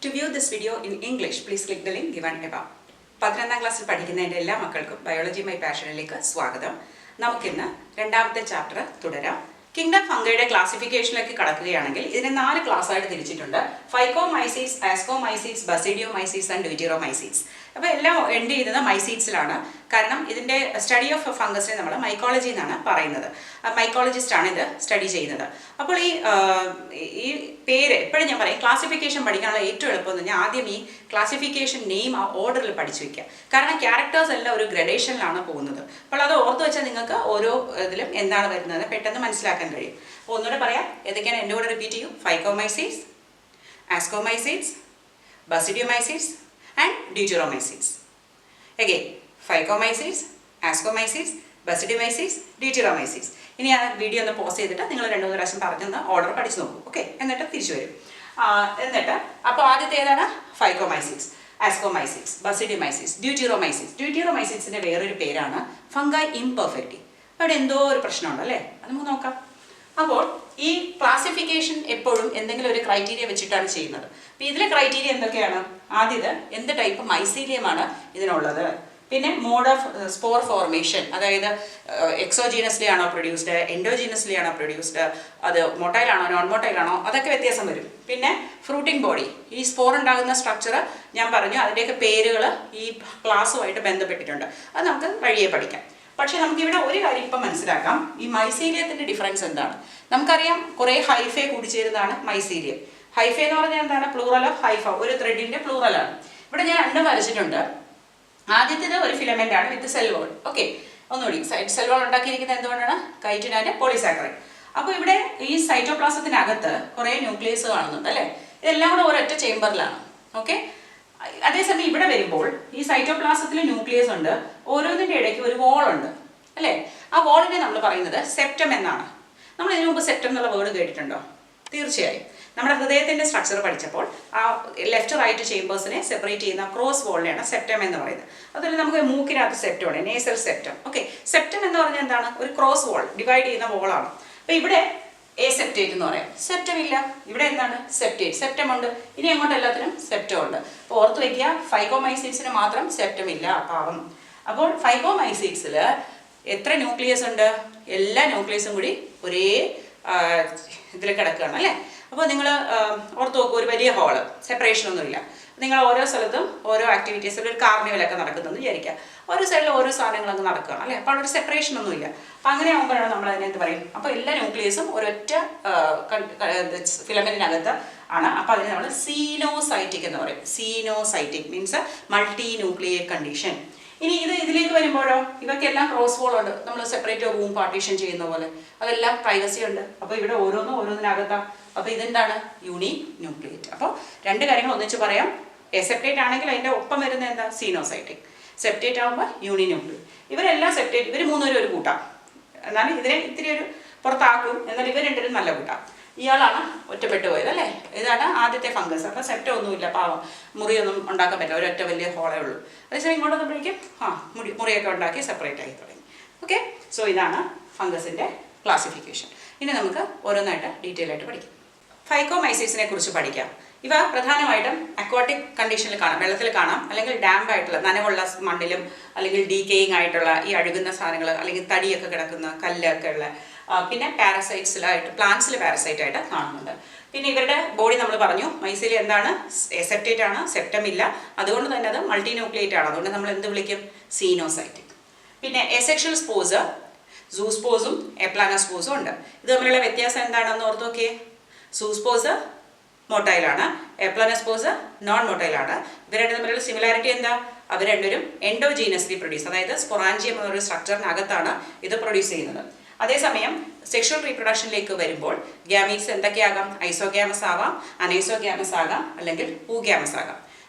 To view this video in English, please click the link given above. 11ാം ക്ലാസ്സിൽ പഠിക്കുന്ന എൻ്റെ എല്ലാ മക്കൾക്കും ബയോളജി മൈ പാഷനിലേക്ക് സ്വാഗതം. നമുക്കിന്ന് രണ്ടാമത്തെ ചാപ്റ്റർ തുടരാം. കിങ്ഡം ഫംഗയുടെ ക്ലാസിഫിക്കേഷനിലേക്ക് കടക്കുകയാണെങ്കിൽ ഇതിനെ 4 ക്ലാസ്സായിട്ട് തിരിച്ചിട്ടുണ്ട്. ഫൈക്കോമൈസീസ്, ആസ്കോമൈസീസ്, ബസിഡിയോമൈസീസ് ആൻഡ് ഡ്യൂറ്റീറോമൈസീസ്. അപ്പോൾ എല്ലാം എൻഡ് ചെയ്യുന്നത് മൈസീഡ്സിലാണ്. കാരണം ഇതിൻ്റെ സ്റ്റഡി ഓഫ് ഫംഗസിനെ നമ്മൾ മൈക്കോളജി എന്നാണ് പറയുന്നത്. മൈക്കോളജിസ്റ്റാണ് ഇത് സ്റ്റഡി ചെയ്യുന്നത്. അപ്പോൾ ഈ പേര് എപ്പോഴും ഞാൻ പറയും, ക്ലാസിഫിക്കേഷൻ പഠിക്കാനുള്ള ഏറ്റവും എളുപ്പം എന്ന് പറഞ്ഞാൽ ആദ്യം ഈ ക്ലാസിഫിക്കേഷൻ നെയിം ആ ഓർഡറിൽ പഠിച്ചു വയ്ക്കുക. കാരണം ക്യാരക്ടേഴ്സ് എല്ലാം ഒരു ഗ്രഡേഷനിലാണ് പോകുന്നത്. അപ്പോൾ അത് ഓർത്ത് വെച്ചാൽ നിങ്ങൾക്ക് ഓരോ ഇതിലും എന്താണ് വരുന്നത് പെട്ടെന്ന് മനസ്സിലാക്കാൻ കഴിയും. അപ്പോൾ ഒന്നുകൂടെ പറയാം, ഏതൊക്കെയാണ് എൻ്റെ കൂടെ റിപ്പീറ്റ് ചെയ്യും. ഫൈക്കോമൈസീസ്, ആസ്കോമൈസീസ്, ബസിഡിയോമൈസീസ് and deuteromyces. Again, Phycomyces, Ascomyces, Basidiomyces, Deuteromyces. ഇനി ആ വീഡിയോ ഒന്ന് പോസ് ചെയ്തിട്ട് നിങ്ങൾ 2-3 പ്രാവശ്യം പറഞ്ഞൊന്ന് ഓർഡർ പഠിച്ചു നോക്കൂ. ഓക്കെ, എന്നിട്ട് തിരിച്ചു വരും. എന്നിട്ട് അപ്പോൾ ആദ്യത്തെ ഏതാണ്? ഫൈക്കോമൈസിസ്, ആസ്കോമൈസിസ്, ബസിഡിയോമൈസിസ്, ഡ്യൂറ്റീറോമൈസിസ്. ഡ്യൂറ്റീറോമൈസിസിൻ്റെ വേറൊരു പേരാണ് ഫംഗൈ ഇംപെർഫെക്റ്റി. അവിടെ എന്തോ ഒരു പ്രശ്നമുണ്ട് അല്ലേ, അത് നമുക്ക് നോക്കാം. അപ്പോൾ ഈ ക്ലാസിഫിക്കേഷൻ എപ്പോഴും എന്തെങ്കിലും ഒരു ക്രൈറ്റീരിയ വെച്ചിട്ടാണ് ചെയ്യുന്നത്. അപ്പോൾ ഇതിലെ ക്രൈറ്റീരിയ എന്തൊക്കെയാണ്? ആദ്യത് എന്ത് ടൈപ്പ് മൈസീലിയമാണ് ഇതിനുള്ളത്, പിന്നെ മോഡ് ഓഫ് സ്പോർ ഫോർമേഷൻ, അതായത് എക്സോജീനസ്ലി ആണോ പ്രൊഡ്യൂസ്ഡ്, എൻഡോജീനസ്ലി ആണോ പ്രൊഡ്യൂസ്ഡ്, അത് മൊട്ടൈലാണോ നോൺ മൊട്ടൈലാണോ, അതൊക്കെ വ്യത്യാസം വരും. പിന്നെ ഫ്രൂട്ടിംഗ് ബോഡി, ഈ സ്പോർ ഉണ്ടാകുന്ന സ്ട്രക്ചർ ഞാൻ പറഞ്ഞു, അതിൻ്റെയൊക്കെ പേരുകൾ ഈ ക്ലാസ്സുമായിട്ട് ബന്ധപ്പെട്ടിട്ടുണ്ട്. അത് നമുക്ക് വഴിയെ പഠിക്കാം. പക്ഷേ നമുക്കിവിടെ ഒരു കാര്യം ഇപ്പം മനസ്സിലാക്കാം, ഈ മൈസീലിയത്തിൻ്റെ ഡിഫറൻസ് എന്താണ്? നമുക്കറിയാം കുറേ ഹൈഫെ കൂടിച്ചേരുന്നതാണ് മൈസീലിയം. ഹൈഫെ എന്ന് പറഞ്ഞാൽ എന്താണ്? പ്ലൂറൽ ഓഫ് ഹൈഫ, ഒരു ത്രെഡിൻ്റെ പ്ലൂറലാണ്. ഇവിടെ ഞാൻ 2 വരച്ചിട്ടുണ്ട്. ആദ്യത്തേത് ഒരു ഫിലമെൻ്റ് ആണ് വിത്ത് സെൽ വോൾ. ഓക്കെ, ഒന്നുകൂടി സെൽ വോൾ ഉണ്ടാക്കിയിരിക്കുന്നത് എന്തുകൊണ്ടാണ്? Chitin and polysaccharide. അപ്പോൾ ഇവിടെ ഈ സൈറ്റോപ്ലാസത്തിനകത്ത് കുറേ ന്യൂക്ലിയസ് കാണുന്നുണ്ട് അല്ലേ? ഇതെല്ലാം കൂടെ ഒരൊറ്റ ചേംബറിലാണ്. ഓക്കെ, അതേസമയം ഇവിടെ വരുമ്പോൾ ഈ സൈറ്റോപ്ലാസത്തിൽ ന്യൂക്ലിയസ് ഉണ്ട്, ഓരോന്നിൻ്റെ ഇടയ്ക്ക് ഒരു വോളുണ്ട് അല്ലേ? ആ വോളിനെ നമ്മൾ പറയുന്നത് സെപ്റ്റം എന്നാണ്. നമ്മൾ ഇതിനു മുമ്പ് സെപ്റ്റം എന്നുള്ള വേർഡ് കേട്ടിട്ടുണ്ടോ? തീർച്ചയായും. നമ്മുടെ ഹൃദയത്തിൻ്റെ സ്ട്രക്ചർ പഠിച്ചപ്പോൾ ആ ലെഫ്റ്റ് റൈറ്റ് ചേമ്പേഴ്സിനെ സെപ്പറേറ്റ് ചെയ്യുന്ന ക്രോസ് വോളിനെയാണ് സെപ്റ്റം എന്ന് പറയുന്നത്. അതുപോലെ നമുക്ക് മൂക്കിനകത്ത് സെപ്റ്റമാണ്, നേസൽ സെപ്റ്റം. ഓക്കെ, സെപ്റ്റം എന്ന് പറഞ്ഞാൽ എന്താണ്? ഒരു ക്രോസ് വോൾ, ഡിവൈഡ് ചെയ്യുന്ന വോളാണ്. അപ്പോൾ ഇവിടെ സെപ്റ്റേറ്റ് എന്ന് പറയാം. സെപ്റ്റം ഇല്ല, ഇവിടെ എന്താണ്? സെപ്റ്റേറ്റ്. സെപ്റ്റം ഉണ്ട്, ഇനി അങ്ങോട്ട് എല്ലാത്തിനും സെപ്റ്റം ഉണ്ട്. അപ്പോൾ ഓർത്ത് വയ്ക്കുക, ഫൈക്കോമൈസീഡ്സിന് മാത്രം സെപ്റ്റം ഇല്ല, പാവം. അപ്പോൾ ഫൈക്കോമൈസീഡ്സിൽ എത്ര ന്യൂക്ലിയസ് ഉണ്ട്? എല്ലാ ന്യൂക്ലിയസും കൂടി ഒരേ ഇതിൽ കിടക്കുകയാണ് അല്ലേ? അപ്പോൾ നിങ്ങൾ ഓർത്ത് നോക്കൂ, ഒരു വലിയ ഹോള്, സെപ്പറേഷനൊന്നുമില്ല. നിങ്ങൾ ഓരോ സ്ഥലത്തും ഓരോ ആക്ടിവിറ്റീസിൽ ഒരു കാർണിവലൊക്കെ നടക്കുന്നതെന്ന് വിചാരിക്കുക. ഓരോ സൈഡിൽ ഓരോ സാധനങ്ങളൊക്കെ നടക്കുകയാണ് അല്ലേ? അപ്പോൾ അവിടെ ഒരു സെപ്പറേഷനൊന്നുമില്ല. അപ്പോൾ അങ്ങനെ ആകുമ്പോഴാണ് നമ്മൾ അതിനെന്ത് പറയും? അപ്പോൾ എല്ലാ ന്യൂക്ലിയസും ഒരൊറ്റ ഫിലമെൻറ്റിനകത്ത് ആണ്. അപ്പോൾ അതിനെ നമ്മൾ സീനോസൈറ്റിക് എന്ന് പറയും. Coenocytic means multi nucleate condition. ഇനി ഇതിലേക്ക് വരുമ്പോഴോ ഇവയ്ക്കെല്ലാം ക്രോസ് വോൾ ഉണ്ട്, നമ്മൾ സെപ്പറേറ്റ് റൂം പാർട്ടീഷൻ ചെയ്യുന്ന പോലെ. അതെല്ലാം പ്രൈവസി ഉണ്ട്. അപ്പോൾ ഇവിടെ ഓരോന്നിനകത്താണ്. അപ്പോൾ ഇതെന്താണ്? Unique nucleate. അപ്പോൾ 2 കാര്യങ്ങൾ ഒന്നിച്ച് പറയാം. സെപ്റ്റേറ്റ് ആണെങ്കിൽ അതിൻ്റെ ഒപ്പം വരുന്ന എന്താ? സീനോസൈറ്റിക്. സെപ്റ്റേറ്റ് ആകുമ്പോൾ യൂണി ന്യൂക്ലിയേറ്റ്. ഇവരെല്ലാം സെപ്റ്റേറ്റ്, ഇവർ 3 പേരും ഒരു കൂട്ടാം. എന്നാലും ഇതിനെ ഇത്തിരി ഒരു പുറത്താക്കും, എന്നാൽ ഇവർ 2 പേരും നല്ല കൂട്ടാം. ഇയാളാണ് ഒറ്റപ്പെട്ടു പോയത് അല്ലേ? ഇതാണ് ആദ്യത്തെ ഫംഗസ്. അപ്പോൾ സെപ്റ്റം ഒന്നുമില്ല, പാവം, മുറിയൊന്നും ഉണ്ടാക്കാൻ പറ്റില്ല, ഒരൊറ്റ വലിയ ഹോളേ ഉള്ളൂ. അതേസമയം ഇങ്ങോട്ട് വന്നപ്പോഴേക്കും മുറിയൊക്കെ ഉണ്ടാക്കി സെപ്പറേറ്റ് ആയി തുടങ്ങി. ഓക്കെ, സോ ഇതാണ് ഫംഗസിൻ്റെ ക്ലാസിഫിക്കേഷൻ. ഇനി നമുക്ക് ഓരോന്നായിട്ട് ഡീറ്റെയിൽ ആയിട്ട് പഠിക്കാം. ഫൈക്കോമൈസീസിനെ കുറിച്ച് പഠിക്കാം. ഇവ പ്രധാനമായിട്ടും അക്വാട്ടിക് കണ്ടീഷനിൽ കാണാം, വെള്ളത്തിൽ കാണാം, അല്ലെങ്കിൽ ഡാംപ് ആയിട്ടുള്ള നനവുള്ള മണ്ണിലും, അല്ലെങ്കിൽ ഡീക്കേയിങ് ആയിട്ടുള്ള ഈ അഴുകുന്ന സാധനങ്ങൾ, അല്ലെങ്കിൽ തടിയൊക്കെ കിടക്കുന്ന കല്ലൊക്കെ ഉള്ള, പിന്നെ പാരസൈറ്റ്സിലായിട്ട് പ്ലാന്റ്സിൽ പാരസൈറ്റായിട്ട് കാണുന്നുണ്ട്. പിന്നെ ഇവരുടെ ബോഡി നമ്മൾ പറഞ്ഞു, മൈസീലിയം എന്താണ്? സെപ്റ്റേറ്റ് ആണ്, സെപ്റ്റം ഇല്ല. അതുകൊണ്ട് തന്നെ അത് മൾട്ടി ന്യൂക്ലിയേറ്റ് ആണ്. അതുകൊണ്ട് നമ്മൾ എന്ത് വിളിക്കും? സീനോസൈറ്റിക്. പിന്നെ എസെക്ഷൽ സ്പോസ്, സൂസ്പോസും എപ്ലാനോസ്പോസും ഉണ്ട്. ഇത് തമ്മിലുള്ള വ്യത്യാസം എന്താണെന്ന് ഓർത്ത് നോക്കിയേ. സൂസ്പോസ് മൊട്ടൈലാണ്, എപ്ലാനോസ്പോസ് നോൺ മൊട്ടൈലാണ്. ഇവർ തമ്മിലുള്ള സിമിലാരിറ്റി എന്താ? അവർ രണ്ടുപേരും എൻഡോജീനസ്ലി പ്രൊഡ്യൂസ്, അതായത് സ്പൊറാഞ്ചിയം എന്നൊരു സ്ട്രക്ചറിനകത്താണ് ഇത് പ്രൊഡ്യൂസ് ചെയ്യുന്നത്. അതേസമയം സെക്ഷൽ റീപ്രൊഡക്ഷനിലേക്ക് വരുമ്പോൾ ഗ്യാമീറ്റ്സ് എന്തൊക്കെയാകാം? ഐസോഗ്യാമസ് ആവാം, അനൈസോഗ്യാമസ് ആകാം, അല്ലെങ്കിൽ ഊഗ്യാമസ് ആകാം.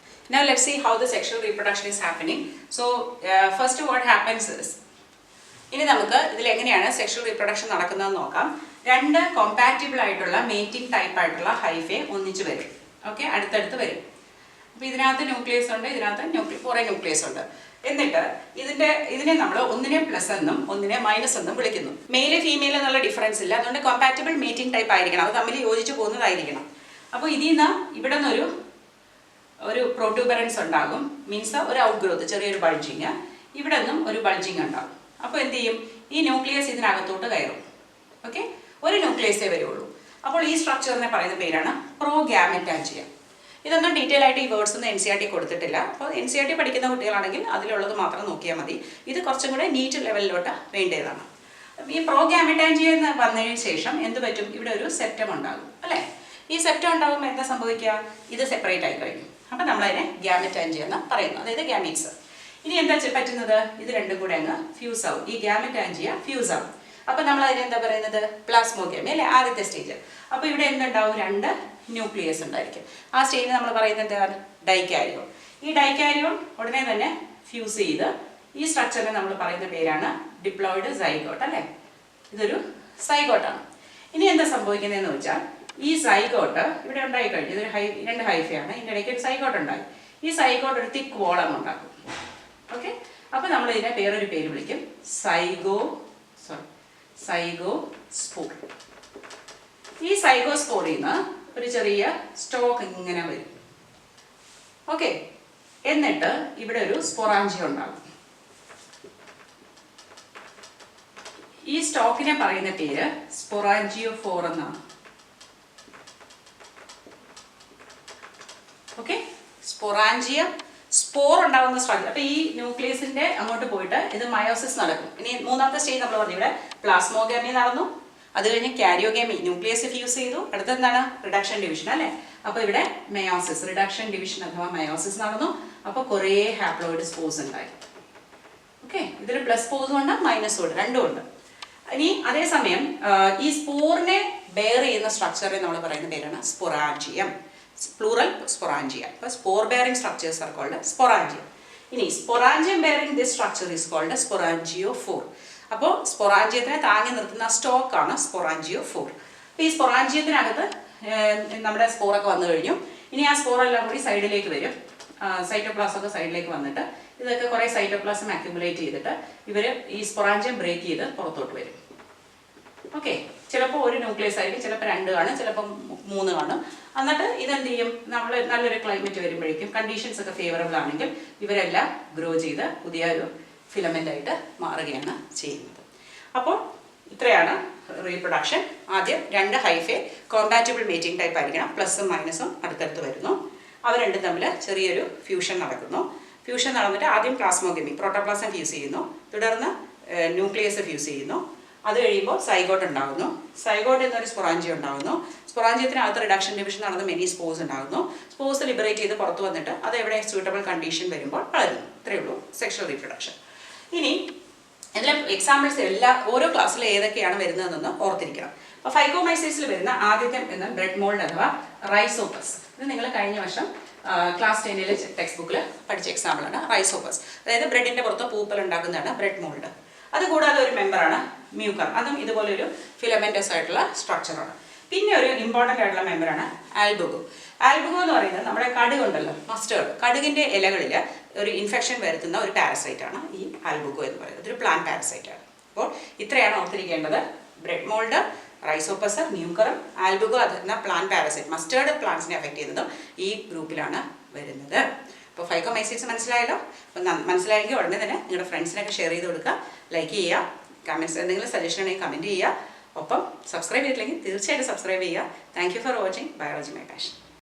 Now let's see how the sexual reproduction is happening. So first what happens is, ഇനി നമുക്ക് ഇതിൽ എങ്ങനെയാണ് സെക്ഷൽ റീപ്രൊഡക്ഷൻ നടക്കുന്നതെന്ന് നോക്കാം. 2 കോമ്പാറ്റിബിൾ ആയിട്ടുള്ള മേറ്റിംഗ് ടൈപ്പ് ആയിട്ടുള്ള ഹൈഫെ ഒന്നിച്ച് വരും. ഓക്കെ, അടുത്തടുത്ത് വരും. അപ്പോൾ ഇതിനകത്ത് ന്യൂക്ലിയസ് ഉണ്ട്, ഇതിനകത്ത് കുറേ ന്യൂക്ലിയസ് ഉണ്ട്. എന്നിട്ട് ഇതിനെ നമ്മൾ ഒന്നിനെ പ്ലസ് എന്നും ഒന്നിനെ മൈനസ് എന്നും വിളിക്കുന്നു. മെയില് ഫീമെയിൽ എന്നുള്ള ഡിഫറൻസ് ഇല്ല, അതുകൊണ്ട് കോമ്പാറ്റിബിൾ മീറ്റിംഗ് ടൈപ്പ് ആയിരിക്കണം, അത് തമ്മിൽ യോജിച്ച് പോകുന്നതായിരിക്കണം. അപ്പോൾ ഇതിൽ നിന്ന് ഇവിടെ നിന്നൊരു ഒരു പ്രോട്യൂബറൻസ് ഉണ്ടാകും, മീൻസ് ഒരു ഔട്ട് ഗ്രോത്ത്, ചെറിയൊരു ബൾജിങ്. ഇവിടെ നിന്നും ഒരു ബൾജിങ് ഉണ്ടാകും. അപ്പോൾ എന്ത് ചെയ്യും? ഈ ന്യൂക്ലിയസ് ഇതിനകത്തോട്ട് കയറും. ഓക്കെ, ഒരു ന്യൂക്ലിയസേ വരുള്ളൂ. അപ്പോൾ ഈ സ്ട്രക്ചറിനെ പറയുന്ന പേരാണ് പ്രോഗ്യാമെറ്റാഞ്ചിയ. ഇതൊന്നും ഡീറ്റെയിൽ ആയിട്ട് ഈ വേർഡ്സ് ഒന്നും NCERT കൊടുത്തിട്ടില്ല. അപ്പോൾ NCERT പഠിക്കുന്ന കുട്ടികളാണെങ്കിൽ അതിലുള്ളത് മാത്രം നോക്കിയാൽ മതി. ഇത് കുറച്ചും കൂടെ നീറ്റ് ലെവലിലോട്ട് വേണ്ടതാണ്. ഈ പ്രോഗ്യാമെറ്റാഞ്ചിയ എന്ന് വന്നതിന് ശേഷം എന്ത് പറ്റും? ഇവിടെ ഒരു സെപ്റ്റം ഉണ്ടാകും അല്ലേ? ഈ സെപ്റ്റം ഉണ്ടാകുമ്പോൾ എന്താ സംഭവിക്കുക? ഇത് സെപ്പറേറ്റ് ആയി കഴിഞ്ഞു. അപ്പം നമ്മളതിനെ ഗ്യാമെറ്റാഞ്ചിയ എന്ന് പറയുന്നു, അതായത് ഗ്യാമീറ്റ്സ്. ഇനി എന്താ പറ്റുന്നത്? ഇത് രണ്ടും കൂടെ അങ്ങ് ഫ്യൂസ് ആവും. ഈ ഗ്യാമെറ്റാഞ്ചിയ ഫ്യൂസ് ആവും. അപ്പം നമ്മൾ അതിനെന്താ പറയുന്നത്? പ്ലാസ്മോഗ്യാമി അല്ലേ, ആദ്യത്തെ സ്റ്റേജ്. അപ്പോൾ ഇവിടെ എന്തുണ്ടാവും? 2 ന്യൂക്ലിയസ് ഉണ്ടായിരിക്കും. ആ സ്റ്റേജിന് നമ്മൾ പറയുന്നത് എന്താണ്? ഡൈകാരിയോൺ. ഈ ഡൈകാരിയോൺ ഉടനെ തന്നെ ഫ്യൂസ് ചെയ്ത് ഈ സ്ട്രക്ചറിനെ നമ്മൾ പറയുന്ന പേരാണ് ഡിപ്ലോയിഡ് സൈഗോട്ട് അല്ലേ? ഇതൊരു സൈഗോട്ടാണ്. ഇനി എന്താ സംഭവിക്കുന്നതെന്ന് വെച്ചാൽ ഈ സൈഗോട്ട് ഇവിടെ ഉണ്ടായി കഴിഞ്ഞു. ഇതൊരു 2 ഹൈഫയാണ്. ഇതിൻ്റെ ഇടയ്ക്ക് ഒരു സൈഗോട്ട് ഉണ്ടായി. ഈ സൈഗോട്ട് ഒരു തിക്ക് വോളം ഉണ്ടാക്കും. ഓക്കെ, അപ്പോൾ നമ്മൾ ഇതിനെ വേറൊരു പേര് വിളിക്കും, സൈഗോസ്പോർ. ഈ സൈഗോസ്പോറിൽ നിന്ന് ഒരു ചെറിയ സ്റ്റോക്ക് ഇങ്ങനെ വരും. ഓക്കെ, എന്നിട്ട് ഇവിടെ ഒരു സ്പൊറാഞ്ചിയ ഉണ്ടാകും. ഈ സ്റ്റോക്കിനെ പറയുന്ന പേര് സ്പൊറാഞ്ചിയോഫോർ എന്നാണ്. ഓക്കെ, സ്പൊറാഞ്ചിയ സ്പോർ ഉണ്ടാകുന്ന സ്ട്രക്ചർ. അപ്പോൾ ഈ ന്യൂക്ലിയസിന്റെ അങ്ങോട്ട് പോയിട്ട് ഇത് മയോസിസ് നടക്കും. ഇനി മൂന്നാമത്തെ സ്റ്റേജ് നമ്മൾ പറഞ്ഞു, ഇവിടെ പ്ലാസ്മോഗാമി നടന്നു, അത് കഴിഞ്ഞ് കാരിയോഗാമി, ന്യൂക്ലിയസ് ഫ്യൂസ് ചെയ്തു, അടുത്തെന്താണ്? റിഡക്ഷൻ ഡിവിഷൻ അല്ലേ? അപ്പോൾ ഇവിടെ മെയോസിസ്, റിഡക്ഷൻ ഡിവിഷൻ അഥവാ മയോസിസ് നടന്നു. അപ്പോൾ കുറേ ഹാപ്ലോയിഡ് സ്പോർസ് ഉണ്ടായി. ഓക്കെ, ഇതിൽ പ്ലസ് സ്പോർസും ഉണ്ട്, മൈനസും ഉണ്ട്, രണ്ടും ഉണ്ട്. ഇനി അതേസമയം ഈ സ്പോറിനെ ബെയർ ചെയ്യുന്ന സ്ട്രക്ചറെ നമ്മൾ പറയുന്ന പേരാണ് സ്പൊറാഞ്ചിയം, പ്ലൂറൽ സ്പൊറാഞ്ചിയ. അപ്പോൾ spore bearing structures are called sporangium. ഇനി sporangium bearing this structure is called sporangiophore. അപ്പോൾ സ്പൊറാഞ്ചിയത്തിനെ താങ്ങി നിർത്തുന്ന സ്റ്റോക്കാണ് സ്പൊറാഞ്ചിയോഫോർ. അപ്പോൾ ഈ സ്പൊറാഞ്ചിയത്തിനകത്ത് നമ്മുടെ സ്പോറൊക്കെ വന്നു കഴിഞ്ഞു. ഇനി ആ സ്പോറെല്ലാം കൂടി സൈഡിലേക്ക് വരും. സൈറ്റോപ്ലാസം ഒക്കെ സൈഡിലേക്ക് വന്നിട്ട് ഇതൊക്കെ കുറേ സൈറ്റോപ്ലാസം അക്യുമുലേറ്റ് ചെയ്തിട്ട് ഇവർ ഈ സ്പൊറാഞ്ചിയം ബ്രേക്ക് ചെയ്ത് പുറത്തോട്ട് വരും. ഓക്കെ, ചിലപ്പോൾ ഒരു ന്യൂക്ലിയസ് ആയിരിക്കും, ചിലപ്പോൾ 2 കാണും, ചിലപ്പോൾ 3 കാണും. എന്നിട്ട് ഇതെന്ത് ചെയ്യും? നമ്മൾ നല്ലൊരു ക്ലൈമറ്റ് വരുമ്പോഴേക്കും കണ്ടീഷൻസ് ഒക്കെ ഫേവറബിൾ ആണെങ്കിൽ ഇവരെല്ലാം ഗ്രോ ചെയ്ത് പുതിയൊരു ഫിലമെൻ്റ് ആയിട്ട് മാറുകയാണ് ചെയ്യുന്നത്. അപ്പോൾ ഇത്രയാണ് റീപ്രൊഡക്ഷൻ. ആദ്യം 2 ഹൈഫേ കോമ്പാറ്റബിൾ മേറ്റിംഗ് ടൈപ്പ് ആയിരിക്കണം, പ്ലസും മൈനസും അടുത്തടുത്ത് വരുന്നു. അവ രണ്ടും തമ്മിൽ ചെറിയൊരു ഫ്യൂഷൻ നടക്കുന്നു. ഫ്യൂഷൻ നടന്നിട്ട് ആദ്യം പ്ലാസ്മോഗമി, പ്രോട്ടോപ്ലാസം ഫ്യൂസ് ചെയ്യുന്നു, തുടർന്ന് ന്യൂക്ലിയസ് ഫ്യൂസ് ചെയ്യുന്നു. അത് കഴിയുമ്പോൾ സൈഗോട്ട് ഉണ്ടാകുന്നു. സൈഗോട്ട് എന്നൊരു സ്പൊറാഞ്ചിയ ഉണ്ടാകുന്നു. സ്പൊറാഞ്ചിയത്തിനകത്ത് റിഡക്ഷൻ ഡിവിഷൻ നടന്ന് മെനി സ്പോർസ് ഉണ്ടാകുന്നു. സ്പോർസ് ലിബറേറ്റ് ചെയ്ത് പുറത്തു വന്നിട്ട് അത് എവിടെ സ്യൂട്ടബിൾ കണ്ടീഷൻ വരുമ്പോൾ വളരുന്നു. ഇത്രയേ ഉള്ളൂ സെക്ഷൽ റീപ്രൊഡക്ഷൻ. ഇനി ഇതിലെ എക്സാമ്പിൾസ് ഓരോ ക്ലാസ്സിൽ ഏതൊക്കെയാണ് വരുന്നതെന്ന് ഓർത്തിരിക്കണം. അപ്പോൾ ഫൈക്കോമൈസൈസിൽ വരുന്ന ആദ്യത്തെ എന്ന ബ്രെഡ് മോൾഡ് അഥവാ റൈസോപ്പസ്. ഇത് നിങ്ങൾ കഴിഞ്ഞ വർഷം ക്ലാസ് 10 ടെക്സ്റ്റ് ബുക്കിൽ പഠിച്ച എക്സാമ്പിളാണ് റൈസോപ്പസ്. അതായത് ബ്രെഡിൻ്റെ പുറത്ത് പൂപ്പൽ ഉണ്ടാക്കുന്നതാണ് ബ്രെഡ് മോൾഡ്. അതുകൂടാതെ ഒരു മെമ്പറാണ് മ്യൂക്കർ. അതും ഇതുപോലെ ഒരു ഫിലമെൻറ്റസ് ആയിട്ടുള്ള സ്ട്രക്ചറാണ്. പിന്നെ ഒരു ഇമ്പോർട്ടൻ്റ് ആയിട്ടുള്ള മെമ്പറാണ് ആൽബുഗോ. ആൽബുഗോ എന്ന് പറയുന്നത് നമ്മുടെ കടുകുണ്ടല്ലോ, മസ്റ്റേർഡ്, കടുകിൻ്റെ ഇലകളിൽ ഒരു ഇൻഫെക്ഷൻ വരുത്തുന്ന ഒരു പാരസൈറ്റാണ് ഈ ആൽബുഗോ എന്ന് പറയുന്നത്. ഇതൊരു പ്ലാന്റ് പാരസൈറ്റാണ്. അപ്പോൾ ഇത്രയാണ് ഓർത്തിരിക്കേണ്ടത്. ബ്രെഡ് മോൾഡ്, റൈസോപ്പസ്, മ്യൂക്കറും ആൽബുഗോ എന്ന പ്ലാന്റ് പാരസൈറ്റ്, മസ്റ്റേർഡ് പ്ലാന്റ്സിനെ അഫക്റ്റ് ചെയ്യുന്നതും ഈ ഗ്രൂപ്പിലാണ് വരുന്നത്. അപ്പോൾ ഫൈക്കോമൈസൈറ്റ്സ് മനസ്സിലായല്ലോ. അപ്പം മനസ്സിലായെങ്കിൽ ഉടനെ തന്നെ നിങ്ങളുടെ ഫ്രണ്ട്സിനൊക്കെ ഷെയർ ചെയ്ത് കൊടുക്കുക, ലൈക്ക് ചെയ്യുക, കമൻറ്റ്സ് എന്തെങ്കിലും സജഷൻ ഉണ്ടെങ്കിൽ കമൻറ്റ് ചെയ്യുക. ഒപ്പം സബ്സ്ക്രൈബ് ചെയ്തിട്ടില്ലെങ്കിൽ തീർച്ചയായിട്ടും സബ്സ്ക്രൈബ് ചെയ്യുക. Thank you for watching biology my passion.